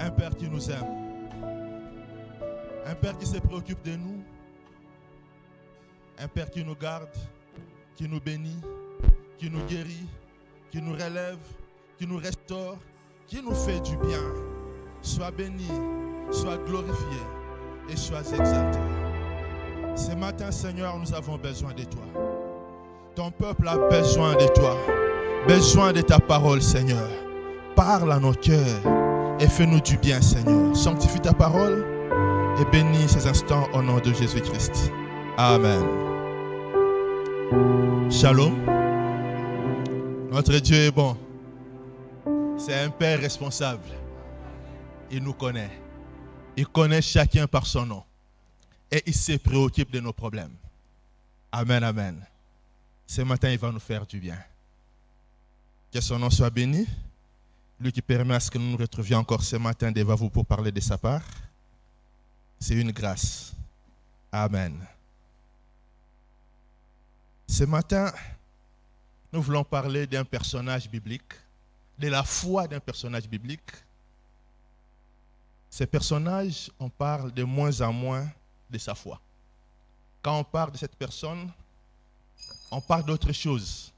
Un Père qui nous aime. Un Père qui se préoccupe de nous. Un Père qui nous garde, qui nous bénit, qui nous guérit, qui nous relève, qui nous restaure, qui nous fait du bien. Sois béni, sois glorifié et sois exalté. Ce matin, Seigneur, nous avons besoin de toi. Ton peuple a besoin de toi, besoin de ta parole, Seigneur. Parle à nos cœurs et fais-nous du bien, Seigneur. Sanctifie ta parole et bénis ces instants au nom de Jésus-Christ. Amen. Shalom. Notre Dieu est bon. C'est un Père responsable. Il nous connaît. Il connaît chacun par son nom. Et il se préoccupe de nos problèmes. Amen, amen. Ce matin, il va nous faire du bien. Que son nom soit béni. Lui qui permet à ce que nous nous retrouvions encore ce matin devant vous pour parler de sa part. C'est une grâce. Amen. Ce matin, nous voulons parler d'un personnage biblique, de la foi d'un personnage biblique. Ce personnage, on parle de moins en moins de sa foi. Quand on parle de cette personne, on parle d'autre chose.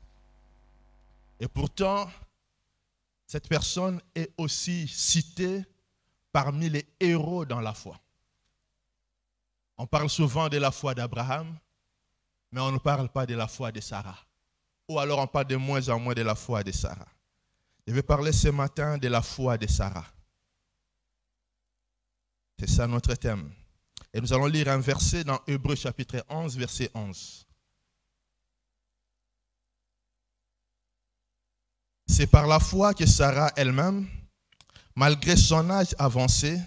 Et pourtant, cette personne est aussi citée parmi les héros dans la foi. On parle souvent de la foi d'Abraham, mais on ne parle pas de la foi de Sarah. Ou alors on parle de moins en moins de la foi de Sarah. Je vais parler ce matin de la foi de Sarah. C'est ça notre thème. Et nous allons lire un verset dans Hébreux chapitre 11, verset 11. C'est par la foi que Sarah elle-même, malgré son âge avancé,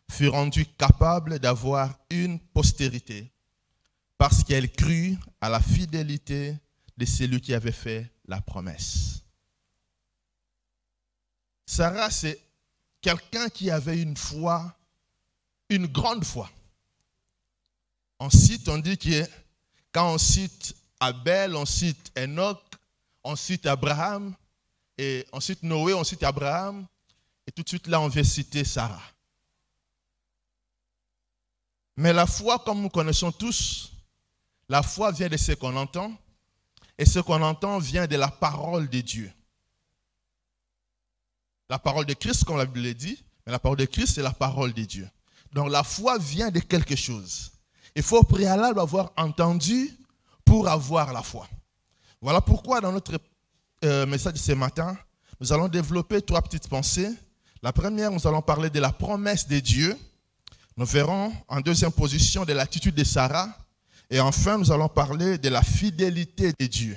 fut rendue capable d'avoir une postérité, parce qu'elle crut à la fidélité de celui qui avait fait la promesse. Sarah, c'est quelqu'un qui avait une foi, une grande foi. On dit que quand on cite Abel, on cite Enoch, on cite Abraham, et on cite Noé, on cite Abraham, et tout de suite là on vient citer Sarah. Mais la foi, comme nous connaissons tous, la foi vient de ce qu'on entend, et ce qu'on entend vient de la parole de Dieu. La parole de Christ, comme la Bible le dit, mais la parole de Christ, c'est la parole de Dieu. Donc la foi vient de quelque chose. Il faut au préalable avoir entendu pour avoir la foi. Voilà pourquoi dans notre message de ce matin, nous allons développer 3 petites pensées. La première, nous allons parler de la promesse de Dieu. Nous verrons en deuxième position de l'attitude de Sarah. Et enfin, nous allons parler de la fidélité de Dieu.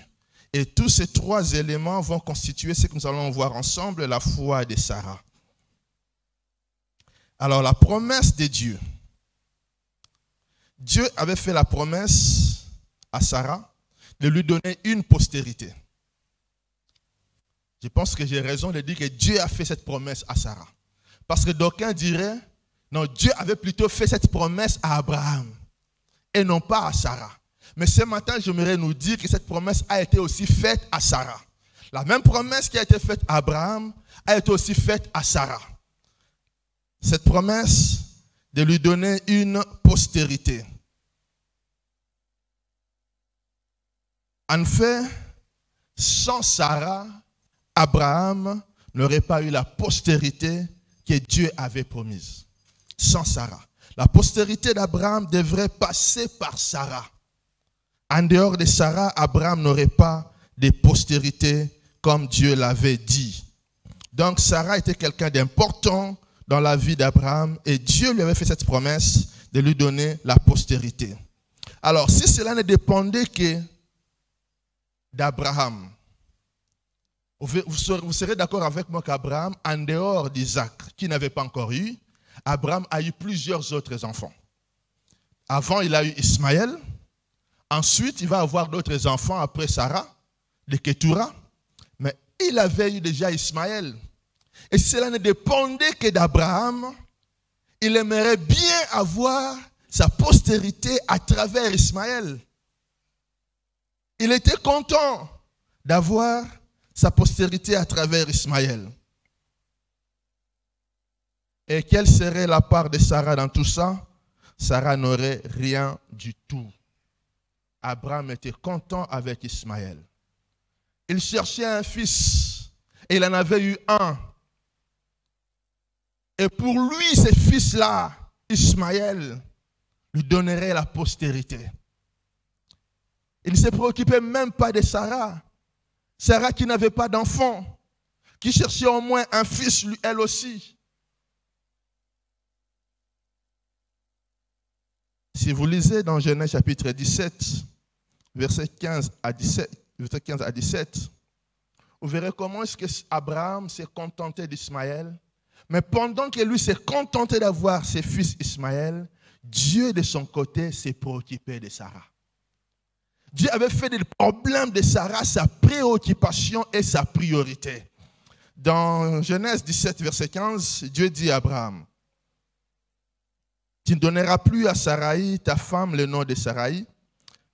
Et tous ces 3 éléments vont constituer ce que nous allons voir ensemble, la foi de Sarah. Alors, la promesse de Dieu. Dieu avait fait la promesse à Sarah de lui donner une postérité. Je pense que j'ai raison de dire que Dieu a fait cette promesse à Sarah. Parce que d'aucuns diraient, non, Dieu avait plutôt fait cette promesse à Abraham et non pas à Sarah. Mais ce matin, j'aimerais nous dire que cette promesse a été aussi faite à Sarah. La même promesse qui a été faite à Abraham a été aussi faite à Sarah. Cette promesse de lui donner une postérité. En fait, sans Sarah, Abraham n'aurait pas eu la postérité que Dieu avait promise. Sans Sarah. La postérité d'Abraham devrait passer par Sarah. En dehors de Sarah, Abraham n'aurait pas de postérité comme Dieu l'avait dit. Donc Sarah était quelqu'un d'important dans la vie d'Abraham et Dieu lui avait fait cette promesse de lui donner la postérité. Alors si cela ne dépendait que d'Abraham, vous serez d'accord avec moi qu'Abraham, en dehors d'Isaac, qui n'avait pas encore eu, Abraham a eu plusieurs autres enfants. Avant, il a eu Ismaël. Ensuite, il va avoir d'autres enfants après Sarah, de Ketura. Mais il avait eu déjà Ismaël. Et si cela ne dépendait que d'Abraham, il aimerait bien avoir sa postérité à travers Ismaël. Il était content d'avoir sa postérité à travers Ismaël. Et quelle serait la part de Sarah dans tout ça? Sarah n'aurait rien du tout. Abraham était content avec Ismaël. Il cherchait un fils et il en avait eu un. Et pour lui, ce fils-là, Ismaël, lui donnerait la postérité. Il ne se préoccupait même pas de Sarah. Sarah qui n'avait pas d'enfant, qui cherchait au moins un fils, lui, elle aussi. Si vous lisez dans Genèse chapitre 17, verset 15 à 17, vous verrez comment est-ce que Abraham s'est contenté d'Ismaël. Mais pendant que lui s'est contenté d'avoir ses fils Ismaël, Dieu de son côté s'est préoccupé de Sarah. Dieu avait fait des problèmes de Sarah sa préoccupation et sa priorité. Dans Genèse 17, verset 15, Dieu dit à Abraham, « Tu ne donneras plus à Sarai, ta femme, le nom de Sarai,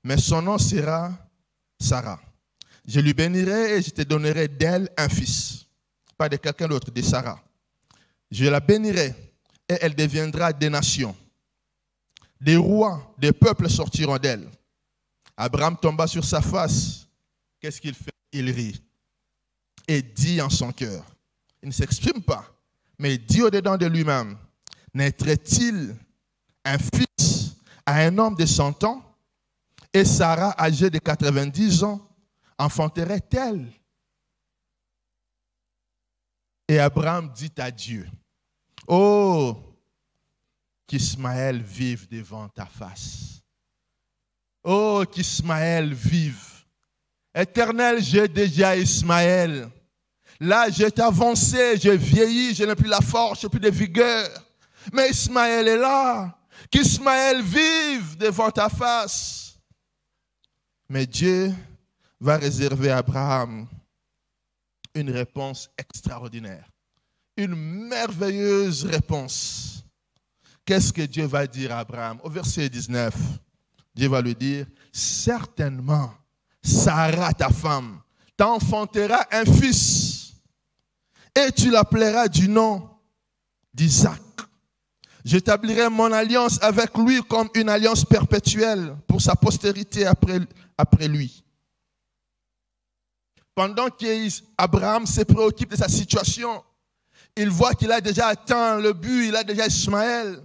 mais son nom sera Sarah. Je lui bénirai et je te donnerai d'elle un fils. » Pas de quelqu'un d'autre, de Sarah. « Je la bénirai et elle deviendra des nations. Des rois, des peuples sortiront d'elle. » Abraham tomba sur sa face. Qu'est-ce qu'il fait? Il rit. Et dit en son cœur. Il ne s'exprime pas, mais il dit au-dedans de lui-même, naîtrait-il un fils à un homme de 100 ans et Sarah, âgée de 90 ans, enfanterait-elle? Et Abraham dit à Dieu, oh, qu'Ismaël vive devant ta face. Oh, qu'Ismaël vive. Éternel, j'ai déjà Ismaël. Là, j'ai avancé, j'ai vieilli, je n'ai plus la force, je n'ai plus de vigueur. Mais Ismaël est là. Qu'Ismaël vive devant ta face. Mais Dieu va réserver à Abraham une réponse extraordinaire. Une merveilleuse réponse. Qu'est-ce que Dieu va dire à Abraham? Au verset 19. Dieu va lui dire, certainement, Sarah, ta femme, t'enfantera un fils et tu l'appelleras du nom d'Isaac. J'établirai mon alliance avec lui comme une alliance perpétuelle pour sa postérité après lui. Pendant qu'Abraham se préoccupe de sa situation, il voit qu'il a déjà atteint le but, il a déjà Ismaël.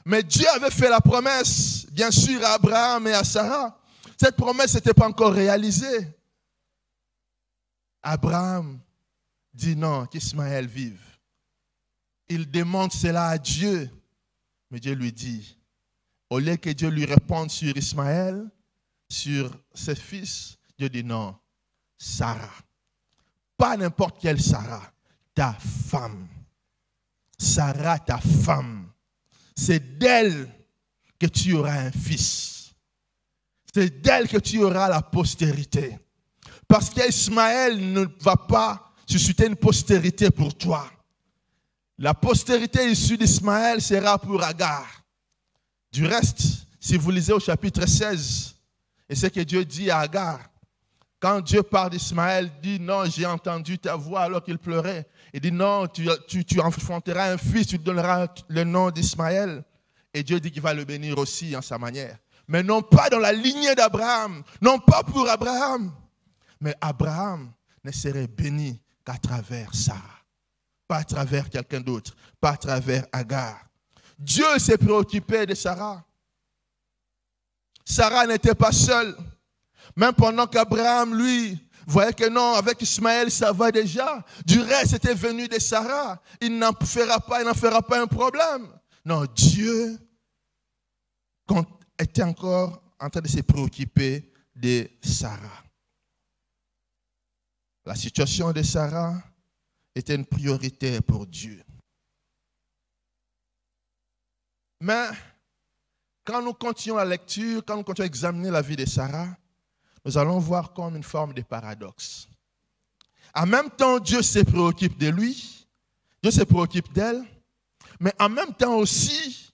Mais Dieu avait fait la promesse, bien sûr, à Abraham et à Sarah. Cette promesse n'était pas encore réalisée. Abraham dit non, qu'Ismaël vive. Il demande cela à Dieu. Mais Dieu lui dit, au lieu que Dieu lui réponde sur Ismaël, sur ses fils, Dieu dit non, Sarah. Pas n'importe quelle Sarah, ta femme. Sarah, ta femme. C'est d'elle que tu auras un fils. C'est d'elle que tu auras la postérité. Parce qu'Ismaël ne va pas susciter une postérité pour toi. La postérité issue d'Ismaël sera pour Agar. Du reste, si vous lisez au chapitre 16, et ce que Dieu dit à Agar, quand Dieu parle d'Ismaël, dit non, j'ai entendu ta voix alors qu'il pleurait. Il dit non, tu enfanteras un fils, tu donneras le nom d'Ismaël. Et Dieu dit qu'il va le bénir aussi en sa manière. Mais non pas dans la lignée d'Abraham, non pas pour Abraham. Mais Abraham ne serait béni qu'à travers Sarah. Pas à travers quelqu'un d'autre, pas à travers Agar. Dieu s'est préoccupé de Sarah. Sarah n'était pas seule. Même pendant qu'Abraham, lui, voyait que non, avec Ismaël, ça va déjà. Du reste, c'était venu de Sarah. Il n'en fera pas un problème. Non, Dieu était encore en train de se préoccuper de Sarah. La situation de Sarah était une priorité pour Dieu. Mais quand nous continuons la lecture, quand nous continuons à examiner la vie de Sarah, nous allons voir comme une forme de paradoxe. En même temps, Dieu se préoccupe de lui, Dieu se préoccupe d'elle, mais en même temps aussi,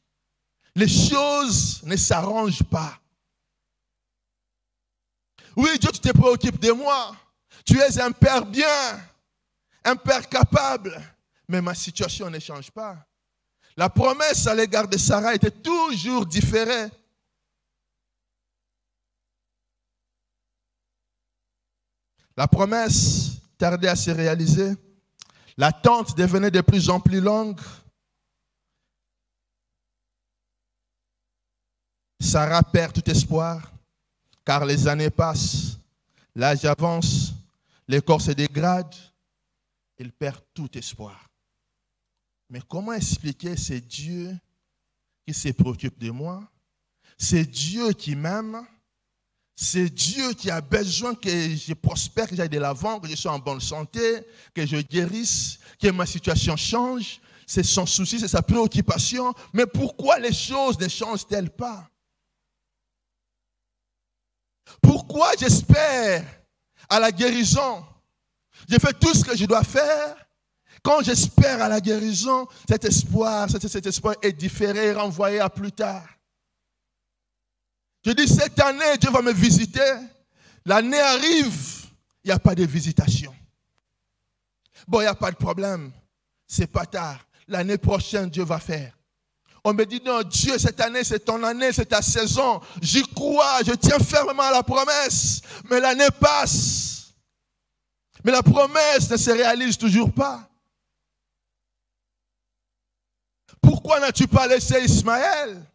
les choses ne s'arrangent pas. Oui, Dieu, tu te préoccupes de moi. Tu es un père bien, un père capable, mais ma situation ne change pas. La promesse à l'égard de Sarah était toujours différée. La promesse tardait à se réaliser. L'attente devenait de plus en plus longue. Sarah perd tout espoir, car les années passent, l'âge avance, le corps se dégrade, il perd tout espoir. Mais comment expliquer c'est Dieu qui se préoccupe de moi? C'est Dieu qui m'aime. C'est Dieu qui a besoin que je prospère, que j'aille de l'avant, que je sois en bonne santé, que je guérisse, que ma situation change. C'est son souci, c'est sa préoccupation. Mais pourquoi les choses ne changent-elles pas? Pourquoi j'espère à la guérison? Je fais tout ce que je dois faire. Quand j'espère à la guérison, cet espoir est différé, renvoyé à plus tard. Je dis, cette année, Dieu va me visiter. L'année arrive, il n'y a pas de visitation. Bon, il n'y a pas de problème. C'est pas tard. L'année prochaine, Dieu va faire. On me dit, non, Dieu, cette année, c'est ton année, c'est ta saison. J'y crois, je tiens fermement à la promesse. Mais l'année passe. Mais la promesse ne se réalise toujours pas. Pourquoi n'as-tu pas laissé Ismaël?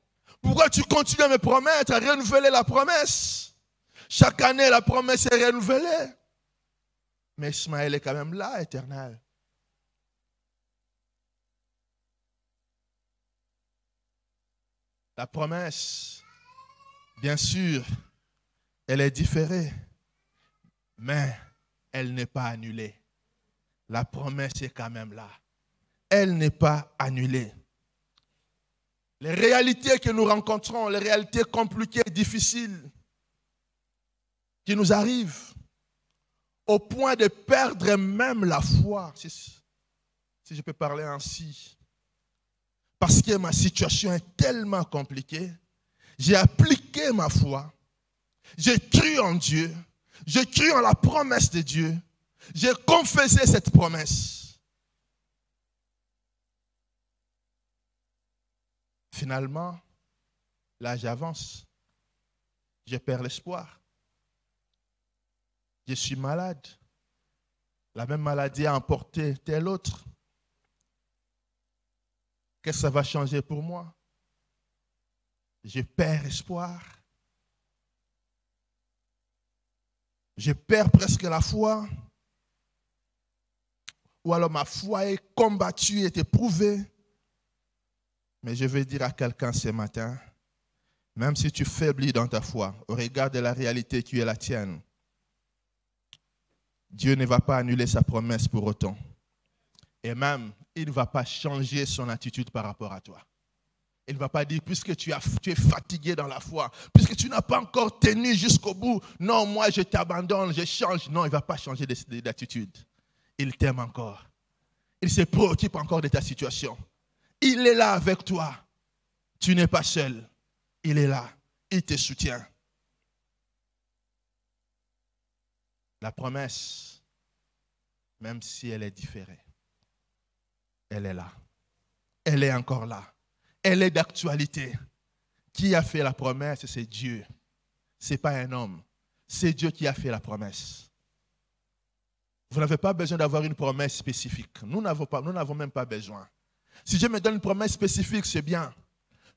Pourquoi tu continues à me promettre, à renouveler la promesse? Chaque année, la promesse est renouvelée. Mais Ismaël est quand même là, éternel. La promesse, bien sûr, elle est différée, mais elle n'est pas annulée. La promesse est quand même là. Elle n'est pas annulée. Les réalités que nous rencontrons, les réalités compliquées, difficiles, qui nous arrivent, au point de perdre même la foi, si je peux parler ainsi. Parce que ma situation est tellement compliquée, j'ai appliqué ma foi, j'ai cru en Dieu, j'ai cru en la promesse de Dieu, j'ai confessé cette promesse. Finalement, l'âge avance, je perds l'espoir, je suis malade, la même maladie a emporté tel autre. Qu'est-ce que ça va changer pour moi? Je perds espoir. Je perds presque la foi. Ou alors ma foi est combattue, est éprouvée. Mais je vais dire à quelqu'un ce matin, même si tu faiblis dans ta foi, au regard de la réalité qui est la tienne, Dieu ne va pas annuler sa promesse pour autant. Et même, il ne va pas changer son attitude par rapport à toi. Il ne va pas dire, puisque tu es fatigué dans la foi, puisque tu n'as pas encore tenu jusqu'au bout, non, moi je t'abandonne, je change. Non, il ne va pas changer d'attitude. Il t'aime encore. Il se préoccupe encore de ta situation. Il est là avec toi. Tu n'es pas seul. Il est là. Il te soutient. La promesse, même si elle est différée, elle est là. Elle est encore là. Elle est d'actualité. Qui a fait la promesse? C'est Dieu. Ce n'est pas un homme. C'est Dieu qui a fait la promesse. Vous n'avez pas besoin d'avoir une promesse spécifique. Nous n'avons même pas besoin. Si Dieu me donne une promesse spécifique, c'est bien.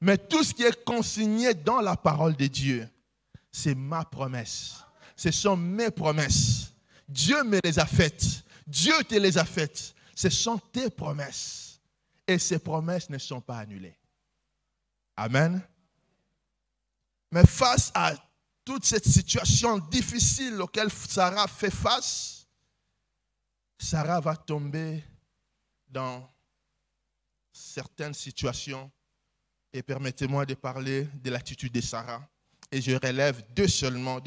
Mais tout ce qui est consigné dans la parole de Dieu, c'est ma promesse. Ce sont mes promesses. Dieu me les a faites. Dieu te les a faites. Ce sont tes promesses. Et ces promesses ne sont pas annulées. Amen. Mais face à toute cette situation difficile auquel Sarah fait face, Sarah va tomber dans certaines situations. Et permettez-moi de parler de l'attitude de Sarah. Et je relève deux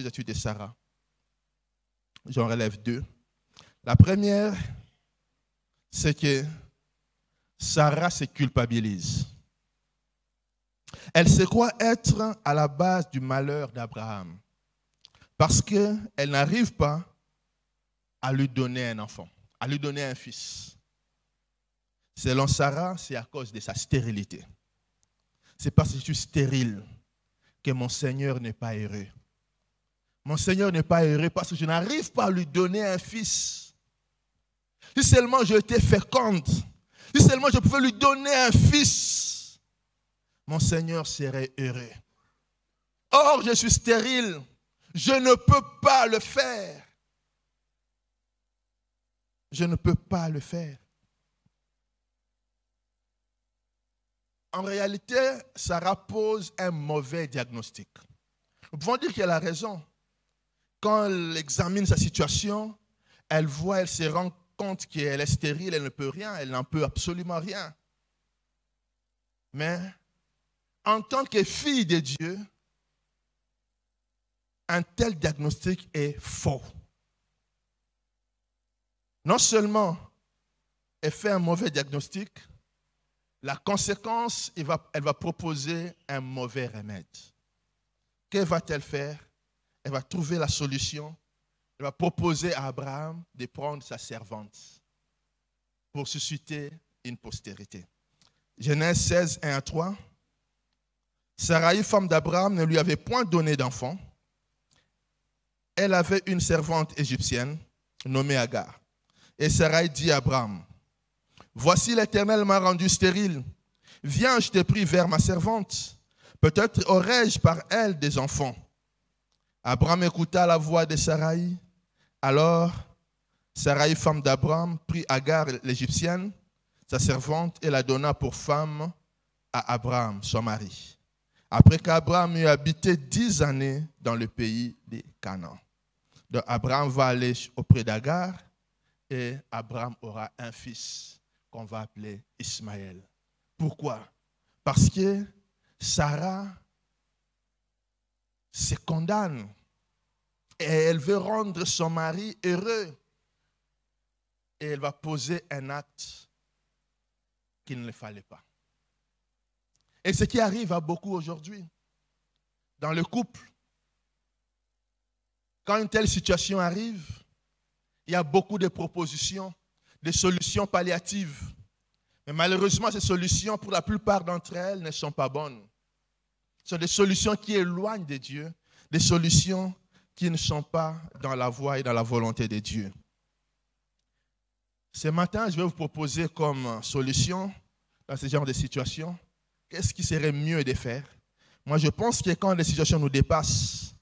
attitudes de Sarah. J'en relève deux. La première, c'est que Sarah se culpabilise. Elle se croit être à la base du malheur d'Abraham parce qu'elle n'arrive pas à lui donner un enfant, à lui donner un fils. Selon Sarah, c'est à cause de sa stérilité. C'est parce que je suis stérile que mon Seigneur n'est pas heureux. Mon Seigneur n'est pas heureux parce que je n'arrive pas à lui donner un fils. Si seulement je étais féconde, si seulement je pouvais lui donner un fils, mon Seigneur serait heureux. Or, je suis stérile. Je ne peux pas le faire. Je ne peux pas le faire. En réalité, Sarah pose un mauvais diagnostic. Nous pouvons dire qu'elle a raison. Quand elle examine sa situation, elle se rend compte qu'elle est stérile, elle ne peut rien, elle n'en peut absolument rien. Mais en tant que fille de Dieu, un tel diagnostic est faux. Non seulement elle fait un mauvais diagnostic, la conséquence, elle va proposer un mauvais remède. Que va-t-elle faire? Elle va trouver la solution. Elle va proposer à Abraham de prendre sa servante pour susciter une postérité. Genèse 16, 1 à 3. Sarai, femme d'Abraham, ne lui avait point donné d'enfant. Elle avait une servante égyptienne nommée Agar. Et Sarai dit à Abraham, « Voici l'Éternel m'a rendu stérile. Viens, je te prie, vers ma servante. Peut-être aurai-je par elle des enfants. » Abraham écouta la voix de Sarai. Alors, Sarai, femme d'Abraham, prit Agar l'Égyptienne, sa servante, et la donna pour femme à Abraham, son mari. Après qu'Abraham eut habité 10 années dans le pays de Canaan. Donc Abraham va aller auprès d'Agar et Abraham aura un fils qu'on va appeler Ismaël. Pourquoi? Parce que Sarah se condamne et elle veut rendre son mari heureux. Et elle va poser un acte qu'il ne fallait pas. Et ce qui arrive à beaucoup aujourd'hui, dans le couple, quand une telle situation arrive, il y a beaucoup de propositions, de solutions palliatives. Mais malheureusement, ces solutions, pour la plupart d'entre elles, ne sont pas bonnes. Ce sont des solutions qui éloignent de Dieu, des solutions qui ne sont pas dans la voie et dans la volonté de Dieu. Ce matin, je vais vous proposer comme solution, dans ce genre de situation, qu'est-ce qui serait mieux de faire? Moi, je pense que quand les situations nous dépassent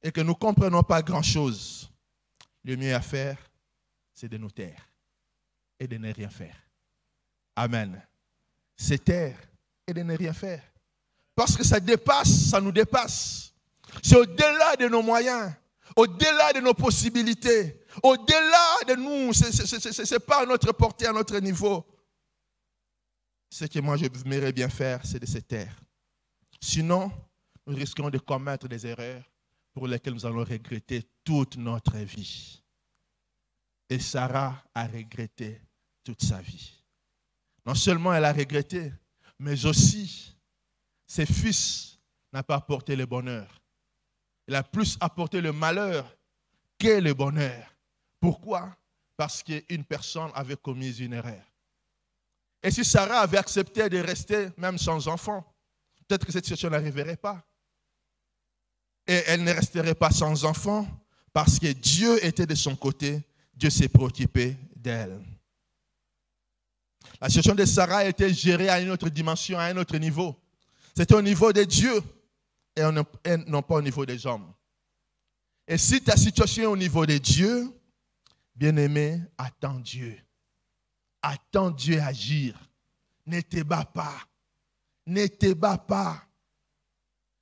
et que nous ne comprenons pas grand-chose, le mieux à faire, c'est de nous taire et de ne rien faire. Amen. C'est taire et de ne rien faire. Parce que ça dépasse, ça nous dépasse. C'est au-delà de nos moyens, au-delà de nos possibilités, au-delà de nous. Ce n'est pas à notre portée, à notre niveau. Ce que moi je m'aimerais bien faire, c'est de se taire. Sinon, nous risquons de commettre des erreurs pour lesquelles nous allons regretter toute notre vie. Et Sarah a regretté toute sa vie. Non seulement elle a regretté, mais aussi ses fils n'ont pas apporté le bonheur. Il a plus apporté le malheur que le bonheur. Pourquoi? Parce qu'une personne avait commis une erreur. Et si Sarah avait accepté de rester même sans enfant, peut-être que cette situation n'arriverait pas. Et elle ne resterait pas sans enfant parce que Dieu était de son côté. Dieu s'est préoccupé d'elle. La situation de Sarah était gérée à une autre dimension, à un autre niveau. C'était au niveau de Dieu et non pas au niveau des hommes. Et si ta situation est au niveau de Dieu, bien-aimé, attends Dieu. Attends Dieu agir. Ne te bats pas. Ne te bats pas.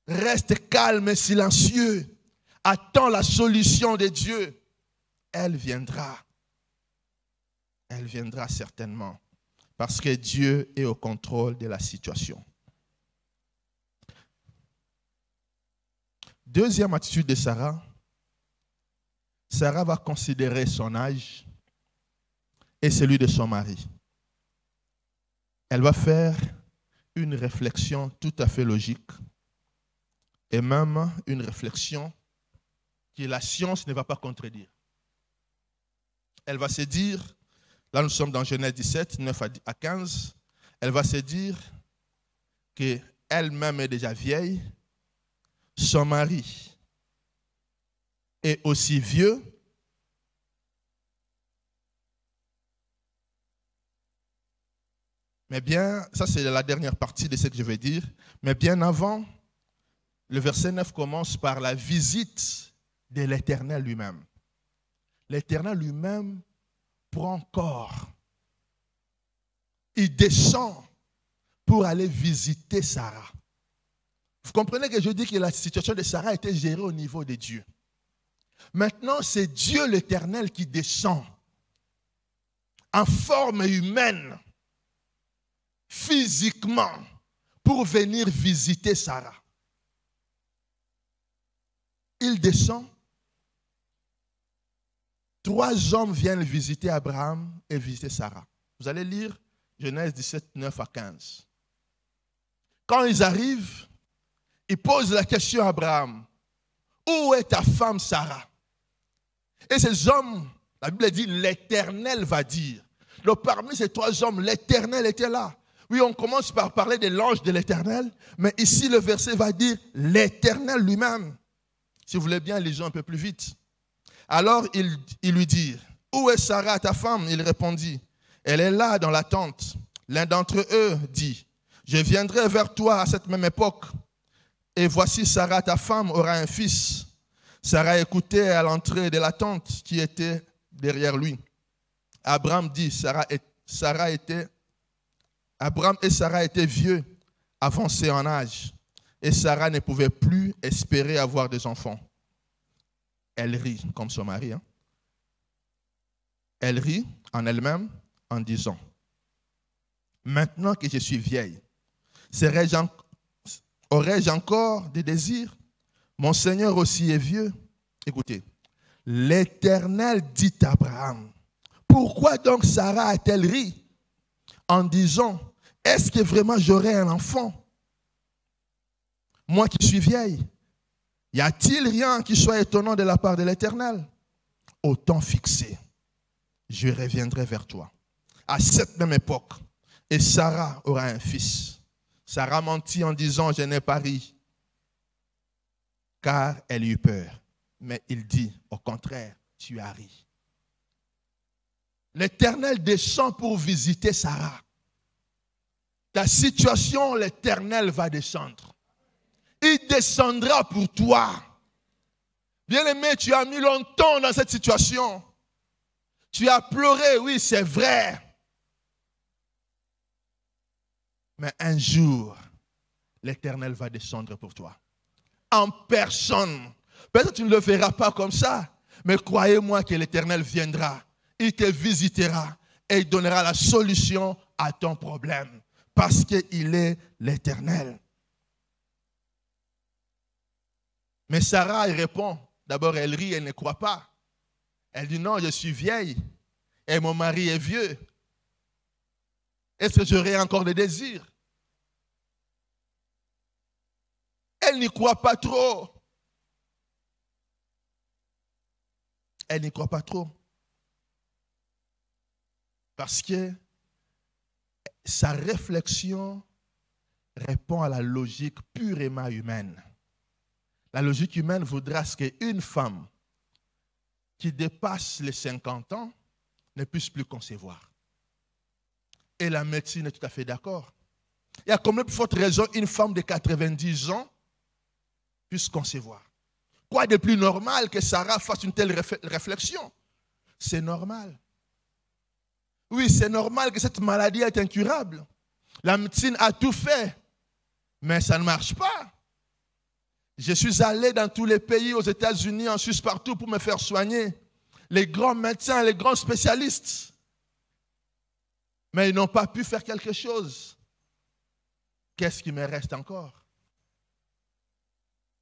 Reste calme et silencieux. Attends la solution de Dieu. Elle viendra. Elle viendra certainement. Parce que Dieu est au contrôle de la situation. Deuxième attitude de Sarah. Sarah va considérer son âge et celui de son mari. Elle va faire une réflexion tout à fait logique et même une réflexion que la science ne va pas contredire. Elle va se dire, Là, nous sommes dans Genèse 17, 9 à 15. Elle va se dire qu'elle-même est déjà vieille, son mari est aussi vieux. Mais bien, ça c'est la dernière partie de ce que je vais dire. Mais bien avant, le verset 9 commence par la visite de l'Éternel lui-même. L'Éternel lui-même prend corps. Il descend pour aller visiter Sarah. Vous comprenez que je dis que la situation de Sarah était gérée au niveau de Dieu. Maintenant, c'est Dieu l'Éternel qui descend en forme humaine, physiquement, pour venir visiter Sarah. Il descend. 3 hommes viennent visiter Abraham et visiter Sarah. Vous allez lire Genèse 17, 9 à 15. Quand ils arrivent, ils posent la question à Abraham. Où est ta femme Sarah? Et ces hommes, la Bible dit, l'Éternel va dire. Donc parmi ces 3 hommes, l'Éternel était là. Oui, on commence par parler de l'ange de l'Éternel, mais ici le verset va dire l'Éternel lui-même. Si vous voulez bien, lisons un peu plus vite. Alors ils lui dirent, où est Sarah ta femme? Il répondit, elle est là dans la tente. L'un d'entre eux dit, je viendrai vers toi à cette même époque. Et voici Sarah ta femme aura un fils. Sarah écoutait à l'entrée de la tente qui était derrière lui. Abraham dit, Abraham et Sarah étaient vieux, avancés en âge. Et Sarah ne pouvait plus espérer avoir des enfants. Elle rit comme son mari. Elle rit en elle-même en disant, maintenant que je suis vieille, aurais-je encore des désirs? Mon Seigneur aussi est vieux. Écoutez, l'Éternel dit à Abraham, pourquoi donc Sarah a-t-elle ri en disant, est-ce que vraiment j'aurai un enfant? Moi qui suis vieille, y a-t-il rien qui soit étonnant de la part de l'Éternel? Au temps fixé, je reviendrai vers toi. À cette même époque, et Sarah aura un fils. Sarah mentit en disant, je n'ai pas ri, car elle eut peur. Mais il dit, au contraire, tu as ri. L'Éternel descend pour visiter Sarah. Ta situation, l'Éternel va descendre. Il descendra pour toi. Bien-aimé, tu as mis longtemps dans cette situation. Tu as pleuré, oui, c'est vrai. Mais un jour, l'Éternel va descendre pour toi. En personne. Peut-être que tu ne le verras pas comme ça, mais croyez-moi que l'Éternel viendra. Il te visitera et il donnera la solution à ton problème. Parce qu'il est l'Éternel. Mais Sarah, elle répond. D'abord, elle rit, elle ne croit pas. Elle dit, non, je suis vieille et mon mari est vieux. Est-ce que j'aurai encore des désirs? Elle n'y croit pas trop. Elle n'y croit pas trop. Parce que sa réflexion répond à la logique purement humaine. La logique humaine voudra qu'une femme qui dépasse les 50 ans ne puisse plus concevoir. Et la médecine est tout à fait d'accord. Il y a combien de fortes raisons une femme de 90 ans puisse concevoir? Quoi de plus normal que Sarah fasse une telle réflexion? C'est normal. Oui, c'est normal que cette maladie est incurable. La médecine a tout fait, mais ça ne marche pas. Je suis allé dans tous les pays, aux États-Unis, en Suisse, partout pour me faire soigner. Les grands médecins, les grands spécialistes. Mais ils n'ont pas pu faire quelque chose. Qu'est-ce qui me reste encore?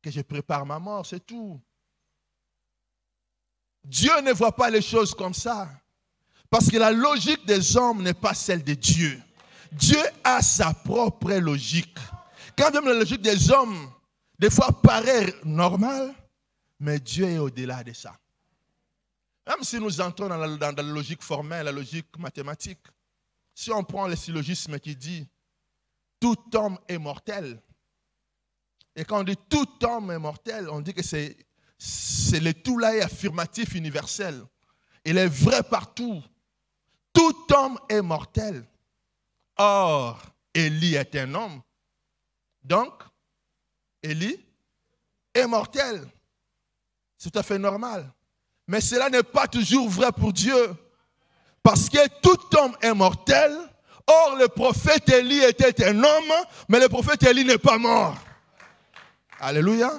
Que je prépare ma mort, c'est tout. Dieu ne voit pas les choses comme ça. Parce que la logique des hommes n'est pas celle de Dieu. Dieu a sa propre logique. Quand même la logique des hommes, des fois paraît normale, mais Dieu est au-delà de ça. Même si nous entrons dans la logique formelle, la logique mathématique, si on prend le syllogisme qui dit « tout homme est mortel », et quand on dit « tout homme est mortel », on dit que c'est le tout là est affirmatif universel. Il est vrai partout. Tout homme est mortel. Or, Élie est un homme. Donc, Élie est mortel. C'est tout à fait normal. Mais cela n'est pas toujours vrai pour Dieu. Parce que tout homme est mortel. Or, le prophète Élie était un homme, mais le prophète Élie n'est pas mort. Alléluia.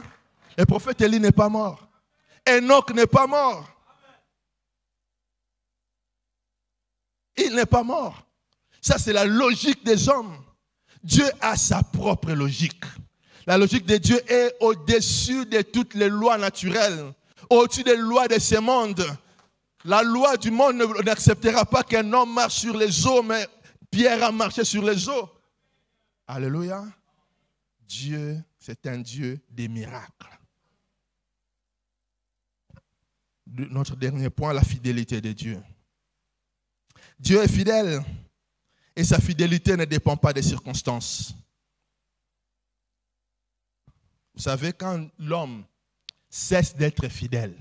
Le prophète Élie n'est pas mort. Enoch n'est pas mort. Il n'est pas mort. Ça, c'est la logique des hommes. Dieu a sa propre logique. La logique de Dieu est au-dessus de toutes les lois naturelles, au-dessus des lois de ce monde. La loi du monde n'acceptera pas qu'un homme marche sur les eaux, mais Pierre a marché sur les eaux. Alléluia. Dieu, c'est un Dieu des miracles. Notre dernier point, la fidélité de Dieu. Dieu est fidèle et sa fidélité ne dépend pas des circonstances. Vous savez, quand l'homme cesse d'être fidèle,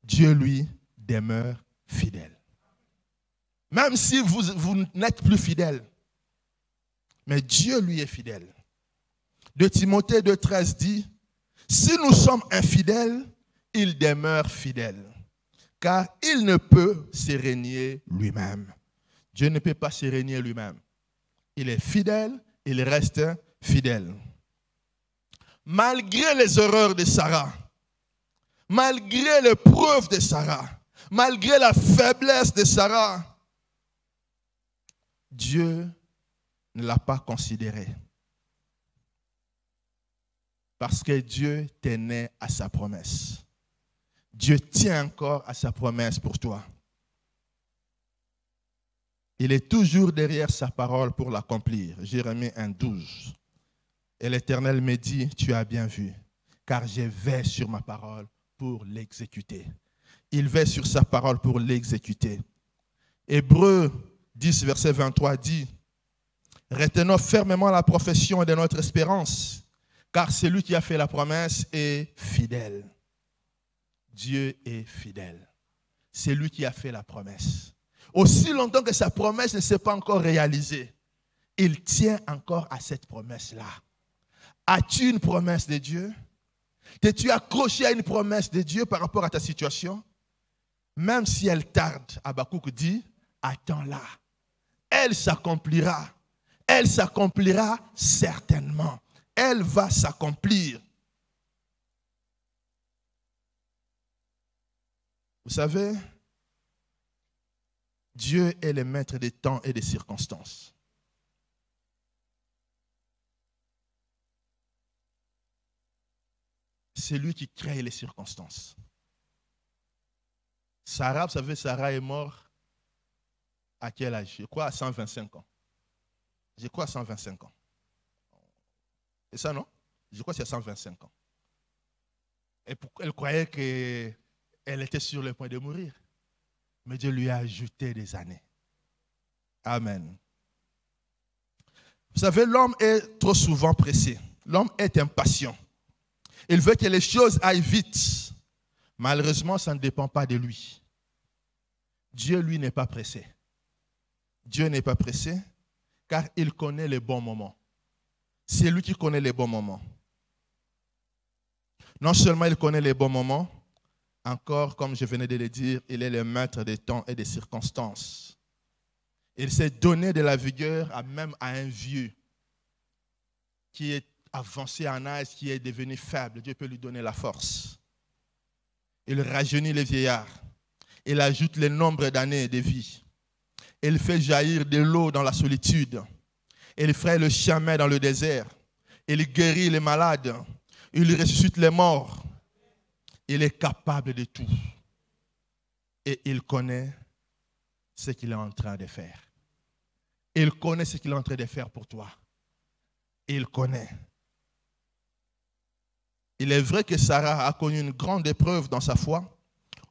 Dieu, lui, demeure fidèle. Même si vous n'êtes plus fidèle, mais Dieu, lui, est fidèle. 2 Timothée 2,13 dit, « Si nous sommes infidèles, il demeure fidèle, car il ne peut se régner lui-même. » Dieu ne peut pas se régner lui-même. Il est fidèle, il reste fidèle. Malgré les erreurs de Sarah, malgré les preuves de Sarah, malgré la faiblesse de Sarah, Dieu ne l'a pas considérée. Parce que Dieu tenait à sa promesse. Dieu tient encore à sa promesse pour toi. Il est toujours derrière sa parole pour l'accomplir. Jérémie 1,12. Et l'Éternel me dit, tu as bien vu, car je vais sur ma parole pour l'exécuter. Il veille sur sa parole pour l'exécuter. Hébreux 10, verset 23 dit, retenons fermement la profession de notre espérance, car celui qui a fait la promesse est fidèle. Dieu est fidèle. C'est lui qui a fait la promesse. Aussi longtemps que sa promesse ne s'est pas encore réalisée, il tient encore à cette promesse-là. As-tu une promesse de Dieu? T'es-tu accroché à une promesse de Dieu par rapport à ta situation? Même si elle tarde, Habakkuk dit, attends-la. Elle s'accomplira. Elle s'accomplira certainement. Elle va s'accomplir. Vous savez, Dieu est le maître des temps et des circonstances. C'est lui qui crée les circonstances. Sarah, vous savez, Sarah est morte à quel âge? Je crois à 125 ans. Je crois à 125 ans. C'est ça, non? Je crois que c'est à 125 ans. Et elle croyait qu'elle était sur le point de mourir. Mais Dieu lui a ajouté des années. Amen. Vous savez, l'homme est trop souvent pressé. L'homme est impatient. Il veut que les choses aillent vite. Malheureusement, ça ne dépend pas de lui. Dieu, lui, n'est pas pressé. Dieu n'est pas pressé car il connaît les bons moments. C'est lui qui connaît les bons moments. Non seulement il connaît les bons moments, encore, comme je venais de le dire, il est le maître des temps et des circonstances. Il s'est donné de la vigueur même à un vieux qui est avancé en âge, qui est devenu faible. Dieu peut lui donner la force. Il rajeunit les vieillards. Il ajoute le nombre d'années de vie. Il fait jaillir de l'eau dans la solitude. Il fraye le chemin dans le désert. Il guérit les malades. Il ressuscite les morts. Il est capable de tout. Et il connaît ce qu'il est en train de faire. Il connaît ce qu'il est en train de faire pour toi. Il connaît. Il est vrai que Sarah a connu une grande épreuve dans sa foi.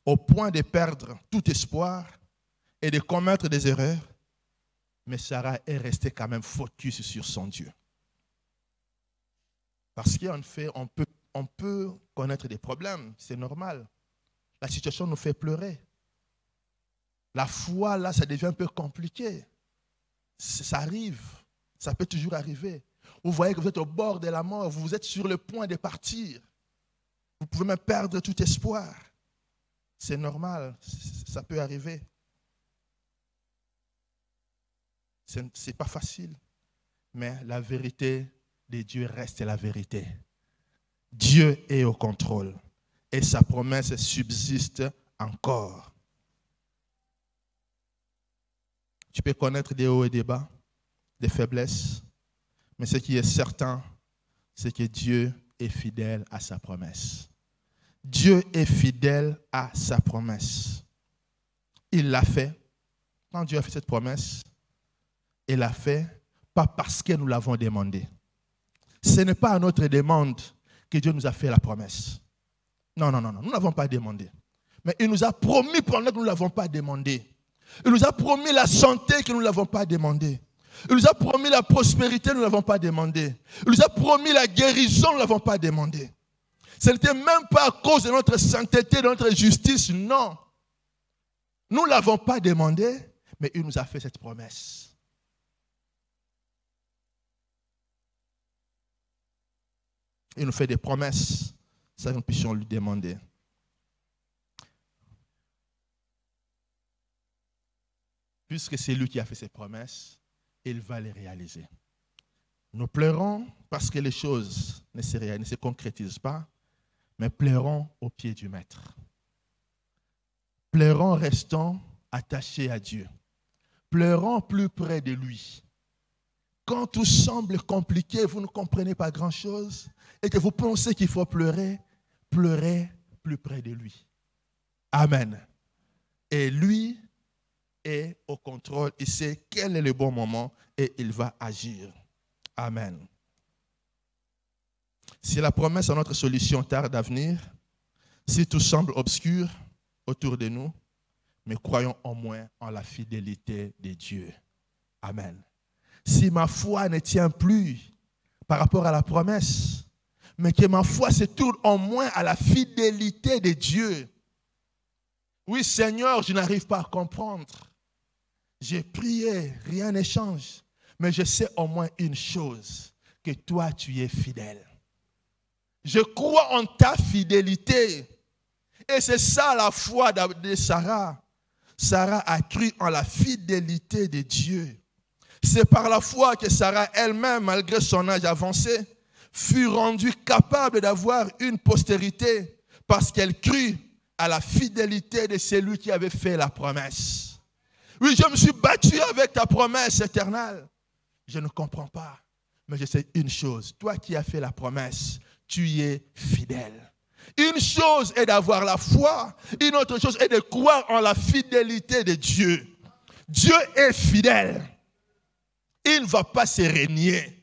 au point de perdre tout espoir et de commettre des erreurs. Mais Sarah est restée quand même focus sur son Dieu. Parce qu'en fait, on peut connaître des problèmes, c'est normal. La situation nous fait pleurer. La foi, là, ça devient un peu compliqué. Ça arrive, ça peut toujours arriver. Vous voyez que vous êtes au bord de la mort, vous êtes sur le point de partir. Vous pouvez même perdre tout espoir. C'est normal, ça peut arriver. Ce n'est pas facile, mais la vérité de Dieu reste la vérité. Dieu est au contrôle et sa promesse subsiste encore. Tu peux connaître des hauts et des bas, des faiblesses, mais ce qui est certain, c'est que Dieu est fidèle à sa promesse. Dieu est fidèle à sa promesse. Il l'a fait. Quand Dieu a fait cette promesse, il l'a fait pas parce que nous l'avons demandé. Ce n'est pas à notre demande que Dieu nous a fait la promesse. Non, nous ne l'avons pas demandé. Mais il nous a promis pendant que nous ne l'avons pas demandé. Il nous a promis la santé que nous ne l'avons pas demandé. Il nous a promis la prospérité, nous ne l'avons pas demandé. Il nous a promis la guérison, nous ne l'avons pas demandé. Ce n'était même pas à cause de notre sainteté, de notre justice, non. Nous ne l'avons pas demandé, mais il nous a fait cette promesse. Il nous fait des promesses, ça nous puissions lui demander. Puisque c'est lui qui a fait ses promesses, il va les réaliser. Nous pleurons parce que les choses ne se concrétisent pas, mais pleurons au pied du Maître. Pleurons restant attachés à Dieu. Pleurons plus près de lui. Quand tout semble compliqué, vous ne comprenez pas grand-chose et que vous pensez qu'il faut pleurer, pleurez plus près de lui. Amen. Et lui est au contrôle, il sait quel est le bon moment et il va agir. Amen. Si la promesse à notre solution tarde à venir, si tout semble obscur autour de nous, mais croyons au moins en la fidélité de Dieu. Amen. Si ma foi ne tient plus par rapport à la promesse, mais que ma foi se tourne au moins à la fidélité de Dieu. Oui, Seigneur, je n'arrive pas à comprendre. J'ai prié, rien ne change. Mais je sais au moins une chose, que toi, tu es fidèle. Je crois en ta fidélité. Et c'est ça la foi de Sarah. Sarah a cru en la fidélité de Dieu. C'est par la foi que Sarah elle-même, malgré son âge avancé, fut rendue capable d'avoir une postérité parce qu'elle crut à la fidélité de celui qui avait fait la promesse. Oui, je me suis battu avec ta promesse éternelle. Je ne comprends pas, mais je sais une chose. Toi qui as fait la promesse, tu y es fidèle. Une chose est d'avoir la foi, une autre chose est de croire en la fidélité de Dieu. Dieu est fidèle. Il ne va pas se renier.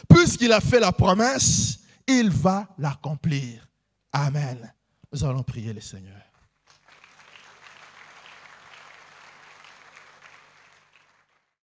Puisqu'il a fait la promesse, il va l'accomplir. Amen. Nous allons prier le Seigneur.